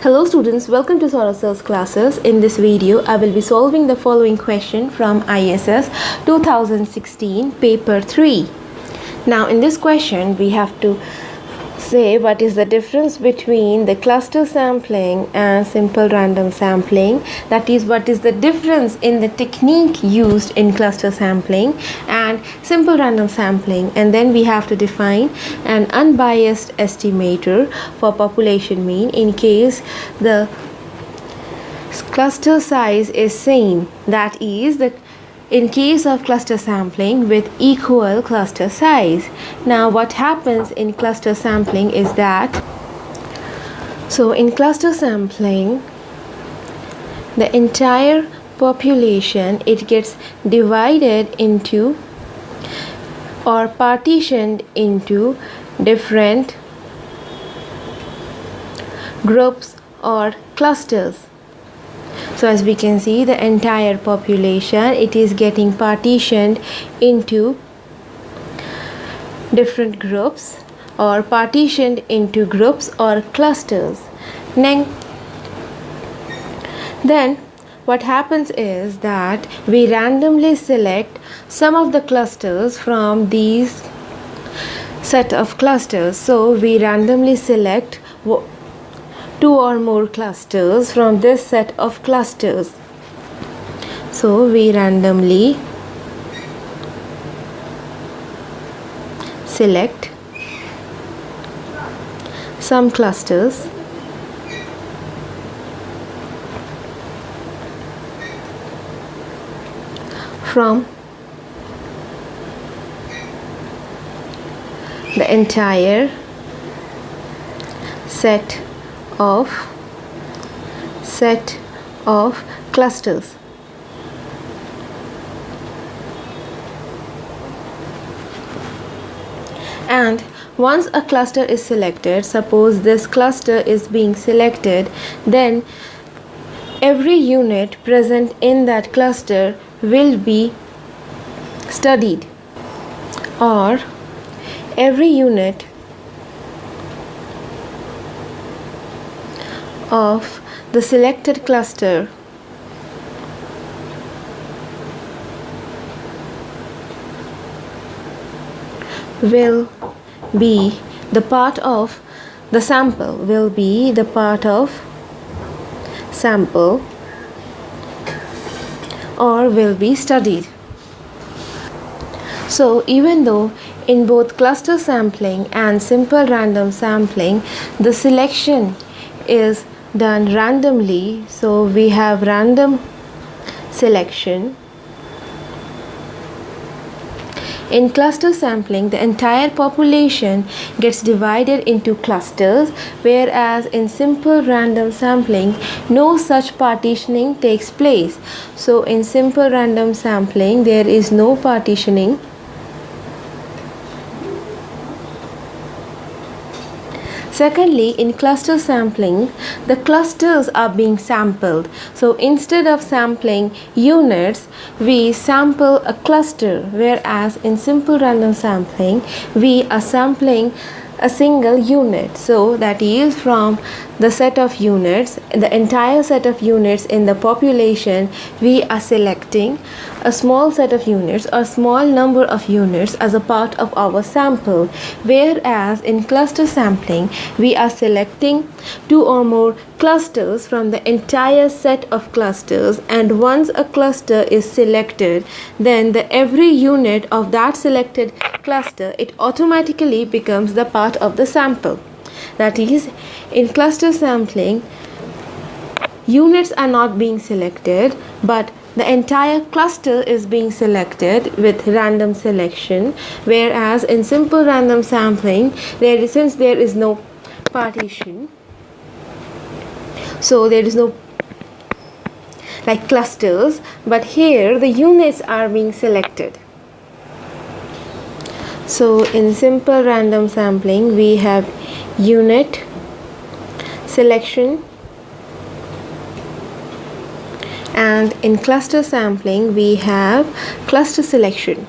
Hello students, welcome to Soros's classes. In this video, I will be solving the following question from ISS 2016 paper 3. Now in this question, we have to say what is the difference between the cluster sampling and simple random sampling. That is, what is the difference in the technique used in cluster sampling and simple random sampling. And then we have to define an unbiased estimator for population mean in case the cluster size is same. That is, in case of cluster sampling with equal cluster size. Now what happens in cluster sampling is that, so in cluster sampling, the entire population, it gets divided into or partitioned into different groups or clusters. So as we can see, the entire population, it is getting partitioned into different groups or partitioned into groups or clusters. Then what happens is that we randomly select some of the clusters from these set of clusters. So we randomly select two or more clusters from this set of clusters. So we randomly select some clusters from the entire set of clusters. And once a cluster is selected, suppose this cluster is being selected, then every unit present in that cluster will be studied, or every unit of the selected cluster will be the part of the sample, or will be studied. So even though in both cluster sampling and simple random sampling, the selection is done randomly, so we have random selection. In cluster sampling, the entire population gets divided into clusters, whereas in simple random sampling, no such partitioning takes place. So in simple random sampling, there is no partitioning. Secondly, in cluster sampling, the clusters are being sampled. So instead of sampling units, we sample a cluster, whereas in simple random sampling, we are sampling a single unit. So that is, from the set of units, the entire set of units in the population, we are selecting a small set of units or small number of units as a part of our sample, whereas in cluster sampling, we are selecting two or more clusters from the entire set of clusters, and once a cluster is selected, then every unit of that selected cluster, it automatically becomes the part of the sample. That is, in cluster sampling, units are not being selected, but the entire cluster is being selected with random selection, whereas in simple random sampling, since there is no partition, so there is no like clusters, but here the units are being selected. So in simple random sampling, we have unit selection, and in cluster sampling, we have cluster selection.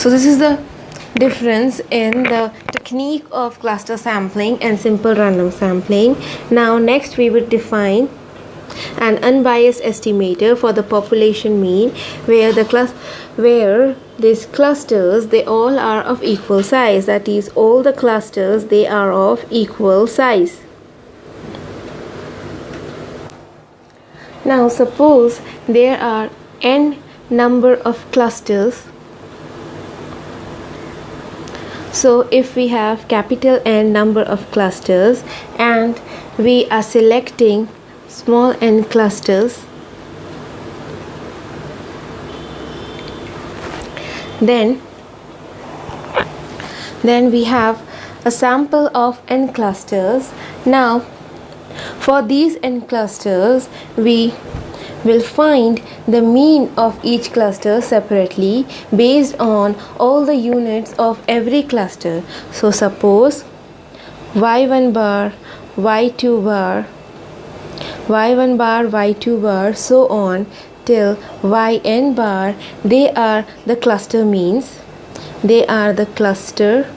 So this is the difference in the technique of cluster sampling and simple random sampling. Now next we will define an unbiased estimator for the population mean, where these clusters, they all are of equal size. That is, all the clusters, they are of equal size. Now suppose there are n number of clusters. So if we have capital N number of clusters and we are selecting small n clusters, then we have a sample of n clusters. Now for these n clusters, we will find the mean of each cluster separately based on all the units of every cluster. So suppose y1 bar, y2 bar, y1 bar, y2 bar, so on till yn bar, they are the cluster means. They are the cluster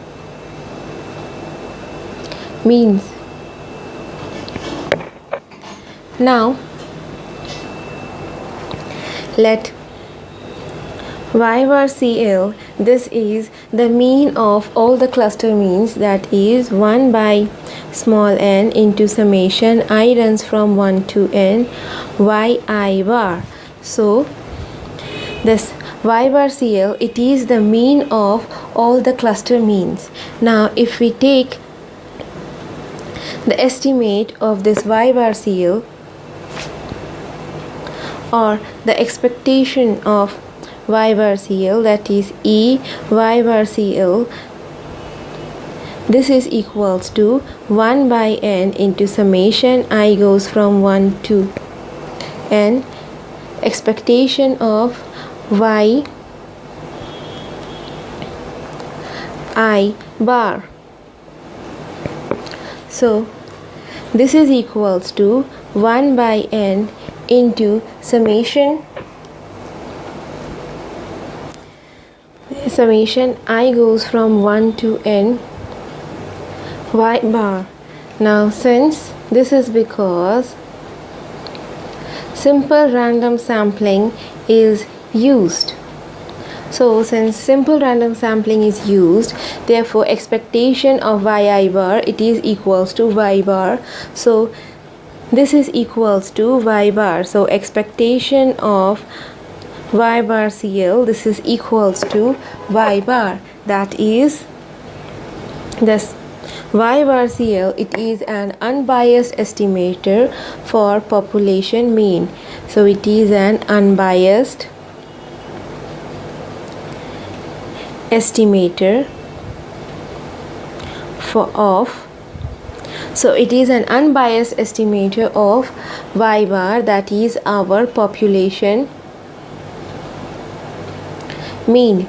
means. Now let y bar CL, this is the mean of all the cluster means, that is 1 by small n into summation I runs from 1 to n yi bar. So this y bar CL, it is the mean of all the cluster means. Now if we take the estimate of this y bar CL, or the expectation of y bar CL, that is E y bar CL, this is equals to 1 by n into summation I goes from 1 to n, expectation of y I bar. So this is equals to 1 by n into summation I goes from 1 to n y bar. Now since this is because simple random sampling is used, so since simple random sampling is used, therefore expectation of yi bar, it is equals to y bar. So this is equals to y bar. So expectation of y bar CL, this is equals to y bar. That is, this y bar CL, it is an unbiased estimator for population mean. So it is an unbiased estimator so it is an unbiased estimator of y bar, that is our population mean.